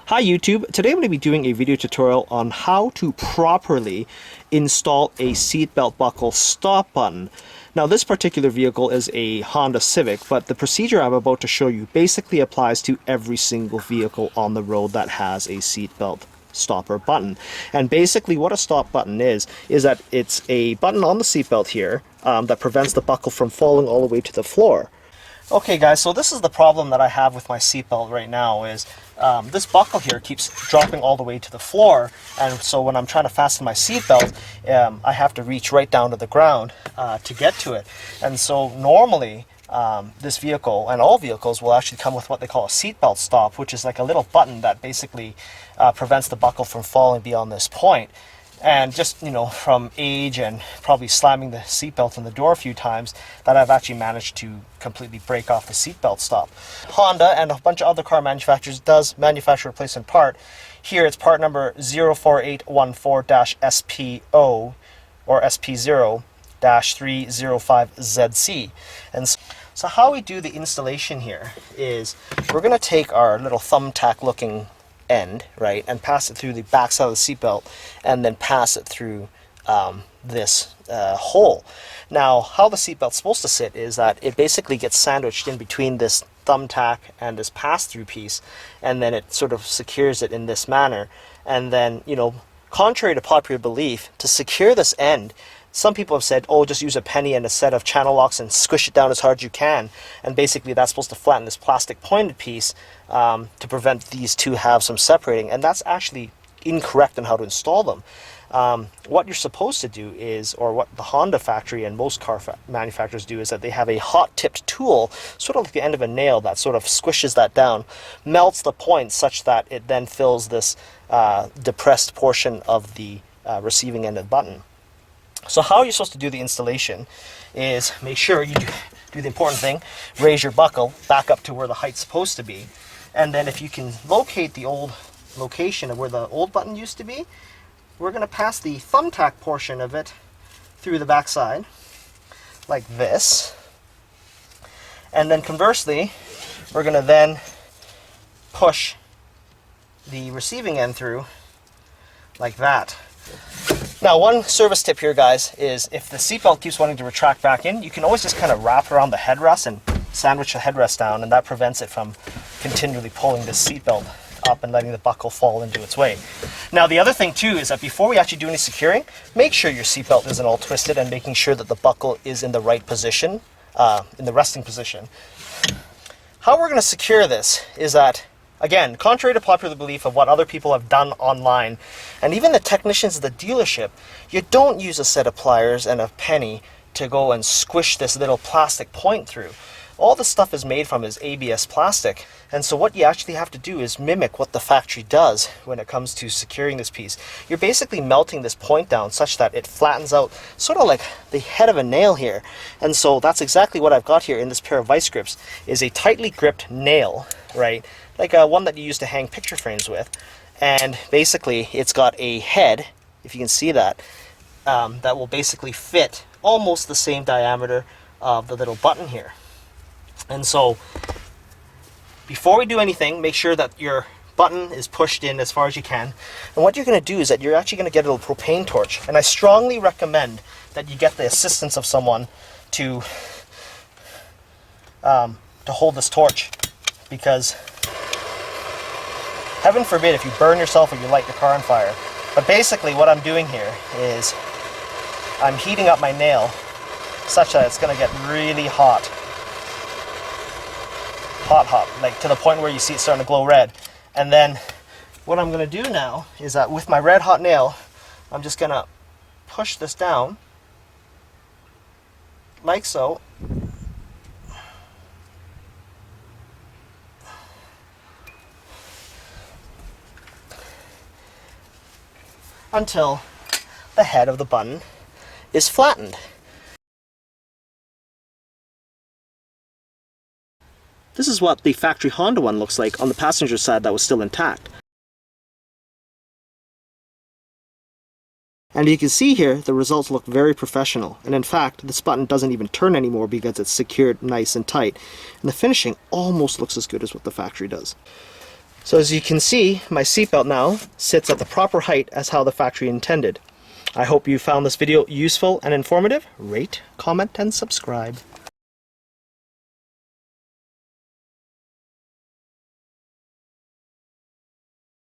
Hi YouTube, today I'm going to be doing a video tutorial on how to properly install a seatbelt buckle stop button. Now this particular vehicle is a Honda Civic, but the procedure I'm about to show you basically applies to every single vehicle on the road that has a seatbelt stopper button. And basically what a stop button is that it's a button on the seatbelt here that prevents the buckle from falling all the way to the floor. Okay guys, so this is the problem that I have with my seatbelt right now is this buckle here keeps dropping all the way to the floor, and so when I'm trying to fasten my seatbelt, I have to reach right down to the ground to get to it. And so normally this vehicle and all vehicles will actually come with what they call a seatbelt stop, which is like a little button that basically prevents the buckle from falling beyond this point. And just, you know, from age and probably slamming the seatbelt on the door a few times, that I've actually managed to completely break off the seatbelt stop. Honda and a bunch of other car manufacturers does manufacture replacement part. Here it's part number 04814-SPO or SP0-305ZC. And so how we do the installation here is we're going to take our little thumbtack looking end, right, and pass it through the back side of the seatbelt and then pass it through this hole. Now how the seatbelt's supposed to sit is that it basically gets sandwiched in between this thumbtack and this pass-through piece, and then it sort of secures it in this manner. And then, you know, contrary to popular belief, to secure this end, some people have said, oh, just use a penny and a set of channel locks and squish it down as hard as you can. And basically that's supposed to flatten this plastic pointed piece to prevent these two halves from separating. And that's actually incorrect on how to install them. What you're supposed to do is, or what the Honda factory and most car manufacturers do, is that they have a hot-tipped tool, sort of like the end of a nail, that sort of squishes that down, melts the point such that it then fills this depressed portion of the receiving end of the button. So how you're supposed to do the installation is make sure you do the important thing, raise your buckle back up to where the height's supposed to be. And then if you can locate the old location of where the old button used to be, we're going to pass the thumbtack portion of it through the back side, like this. And then conversely, we're going to then push the receiving end through like that. Now, one service tip here, guys, is if the seatbelt keeps wanting to retract back in, you can always just kind of wrap around the headrest and sandwich the headrest down, and that prevents it from continually pulling the seatbelt up and letting the buckle fall into its way. Now, the other thing, too, is that before we actually do any securing, make sure your seatbelt isn't all twisted and making sure that the buckle is in the right position, in the resting position. How we're going to secure this is that, again, contrary to popular belief of what other people have done online, and even the technicians at the dealership, you don't use a set of pliers and a penny to go and squish this little plastic point through. All the stuff is made from is ABS plastic, and so what you actually have to do is mimic what the factory does when it comes to securing this piece. You're basically melting this point down such that it flattens out, sort of like the head of a nail here. And so that's exactly what I've got here in this pair of vice grips, is a tightly gripped nail, right? Like one that you use to hang picture frames with. And basically it's got a head, if you can see that, that will basically fit almost the same diameter of the little button here. And so before we do anything, make sure that your button is pushed in as far as you can. And what you're going to do is that you're actually going to get a little propane torch. And I strongly recommend that you get the assistance of someone to hold this torch, because heaven forbid if you burn yourself or you light your car on fire. But basically what I'm doing here is I'm heating up my nail such that it's going to get really hot. Hot, like to the point where you see it starting to glow red. And then what I'm going to do now is that with my red hot nail, I'm just going to push this down like so. Until the head of the button is flattened. This is what the factory Honda one looks like on the passenger side that was still intact. And you can see here, the results look very professional. And in fact, this button doesn't even turn anymore because it's secured nice and tight. And the finishing almost looks as good as what the factory does. So as you can see, my seatbelt now sits at the proper height as how the factory intended. I hope you found this video useful and informative. Rate, comment, and subscribe.